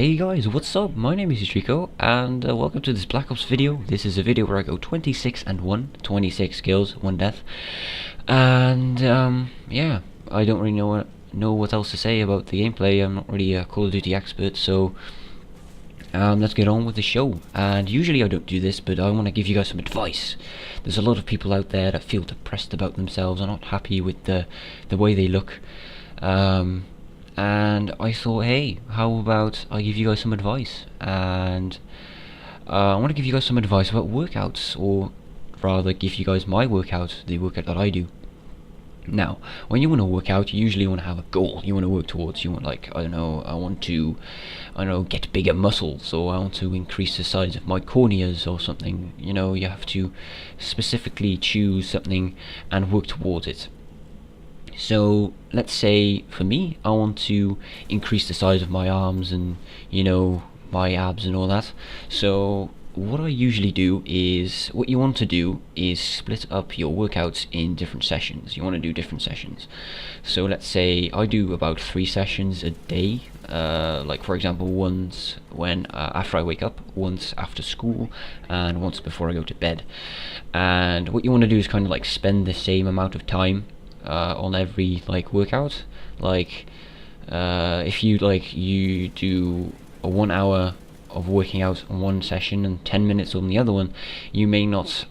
Hey guys, what's up? My name is Gtreeko, and welcome to this Black Ops video. This is a video where I go 26 and 1, 26 kills, 1 death. And yeah, I don't really know what else to say about the gameplay. I'm not really a Call of Duty expert, so let's get on with the show. And usually I don't do this, but I want to give you guys some advice. There's a lot of people out there that feel depressed about themselves, are not happy with the way they look. And I thought, hey, how about I give you guys some advice? And I want to give you guys some advice about workouts, or rather give you guys my workout, the workout that I do. Now, when you want to work out, you usually want to have a goal you want to work towards. You want, like, I don't know, get bigger muscles, or I want to increase the size of my corneas or something. You know, you have to specifically choose something and work towards it. So let's say for me, I want to increase the size of my arms and, you know, my abs and all that. So what I usually do is, what you want to do is split up your workouts in different sessions. You want to do different sessions. So let's say I do about 3 sessions a day. Like for example, once when after I wake up, once after school, and once before I go to bed. And what you want to do is kind of like spend the same amount of time on every like workout. Like if you do a 1 hour of working out on one session and 10 minutes on the other one, you may not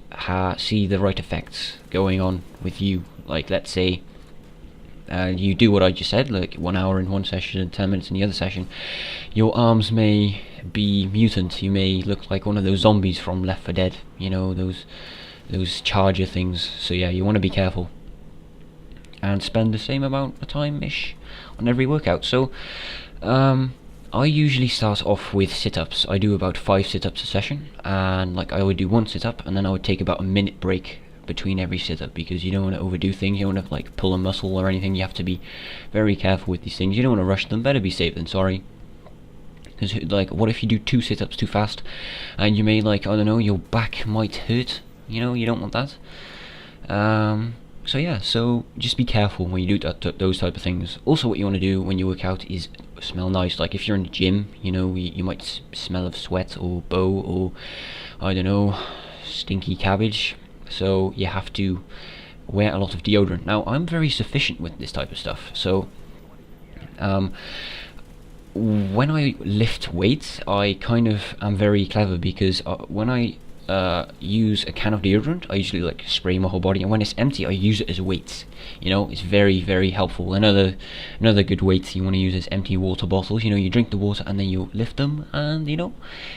see the right effects going on with you. Like let's say you do what I just said, like 1 hour in one session and 10 minutes in the other session, your arms may be mutant. You may look like one of those zombies from Left 4 Dead, you know, those charger things. So yeah, you want to be careful and spend the same amount of time-ish on every workout. So I usually start off with sit-ups. I do about 5 sit-ups a session, and like I would do 1 sit-up and then I would take about a minute break between every sit-up, because you don't want to overdo things. You don't want to like pull a muscle or anything. You have to be very careful with these things. You don't want to rush them. Better be safe than sorry. Because like, what if you do 2 sit-ups too fast and you may, like, I don't know, your back might hurt. You know, you don't want that. So yeah, so just be careful when you do those type of things. Also, what you want to do when you work out is smell nice. Like if you're in the gym, you know, you might smell of sweat or bow or, I don't know, stinky cabbage. So you have to wear a lot of deodorant. Now, I'm very sufficient with this type of stuff. So when I lift weights, I kind of am very clever, because when I use a can of deodorant, I usually like spray my whole body, and when it's empty I use it as weights. You know, it's very, very helpful. Another good weight you want to use is empty water bottles. You know, you drink the water and then you lift them, and you know,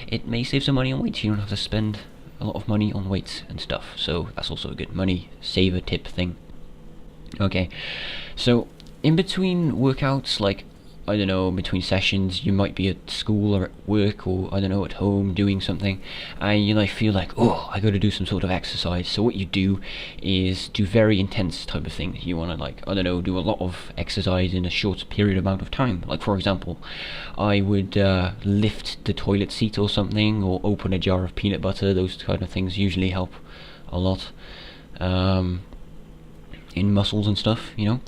it may save some money on weights. You don't have to spend a lot of money on weights and stuff, so that's also a good money saver tip thing. Okay, so in between workouts, like, I don't know, between sessions, you might be at school or at work, or I don't know, at home doing something, and you like feel like, oh, I got to do some sort of exercise. So what you do is do very intense type of things. You want to, like, I don't know, do a lot of exercise in a short period amount of time. Like for example, I would lift the toilet seat or something, or open a jar of peanut butter. Those kind of things usually help a lot. In muscles and stuff, you know.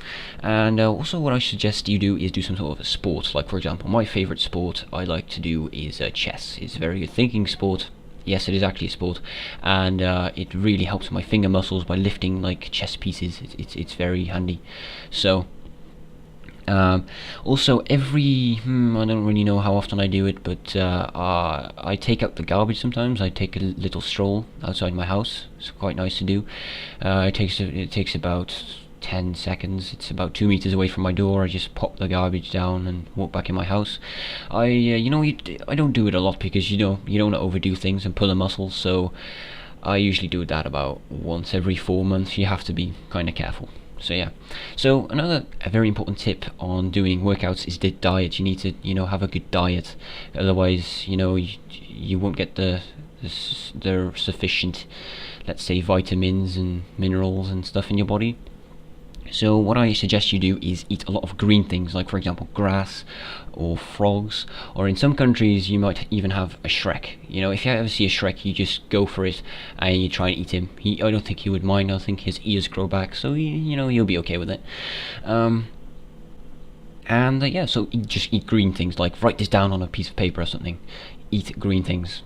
And also what I suggest you do is do some sort of a sport. Like for example, my favorite sport I like to do is chess. It's a very good thinking sport. Yes, it is actually a sport, and it really helps my finger muscles by lifting like chess pieces. It's very handy. So also every I don't really know how often I do it, but I take out the garbage sometimes. I take a little stroll outside my house. It's quite nice to do. It takes about 10 seconds. It's about 2 meters away from my door. I just pop the garbage down and walk back in my house. I don't do it a lot, because you don't want to overdo things and pull a muscle. So I usually do that about once every 4 months. You have to be kind of careful. So yeah, so a very important tip on doing workouts is the diet. You need to, you know, have a good diet. Otherwise, you know, you won't get the sufficient, let's say, vitamins and minerals and stuff in your body. So what I suggest you do is eat a lot of green things, like for example grass or frogs, or in some countries you might even have a Shrek. You know, if you ever see a Shrek, you just go for it and you try and eat him. I don't think he would mind. I think his ears grow back, so you know, you'll be okay with it. And yeah, so just eat green things. Like write this down on a piece of paper or something. Eat green things.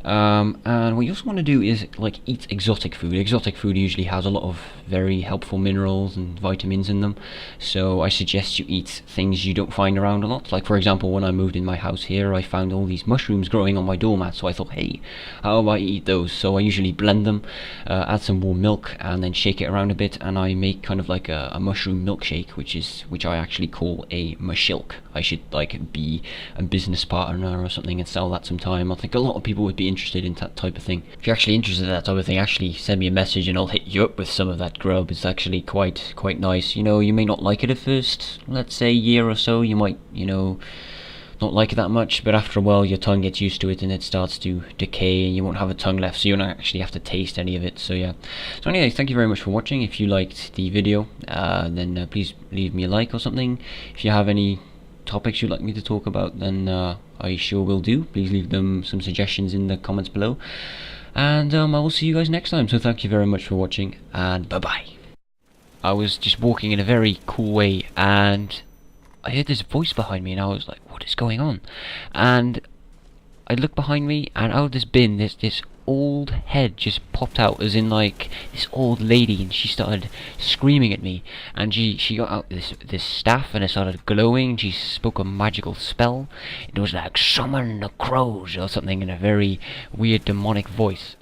And what you also want to do is like eat exotic food. Exotic food usually has a lot of very helpful minerals and vitamins in them, so I suggest you eat things you don't find around a lot. Like for example, when I moved in my house here, I found all these mushrooms growing on my doormat, so I thought, hey, how about I eat those? So I usually blend them, add some warm milk, and then shake it around a bit, and I make kind of like a mushroom milkshake, which I actually call a mushilk. I should like be a business partner or something and sell that sometime. I think a lot of people would be interested in that type of thing. If you're actually interested in that type of thing, actually send me a message and I'll hit you up with some of that grub. It's actually quite nice. You know, you may not like it at first, let's say year or so, you might, not like it that much, but after a while your tongue gets used to it and it starts to decay and you won't have a tongue left, so you don't actually have to taste any of it. So yeah. So anyways, thank you very much for watching. If you liked the video, then please leave me a like or something. If you have any topics you'd like me to talk about, then I sure will do. Please leave them some suggestions in the comments below, and I will see you guys next time. So thank you very much for watching, and bye bye. I was just walking in a very cool way and I heard this voice behind me and I was like, what is going on? And I looked behind me and out of this bin this old head just popped out, as in like this old lady, and she started screaming at me, and she got out this staff and it started glowing. She spoke a magical spell. It was like summon the crows or something in a very weird demonic voice.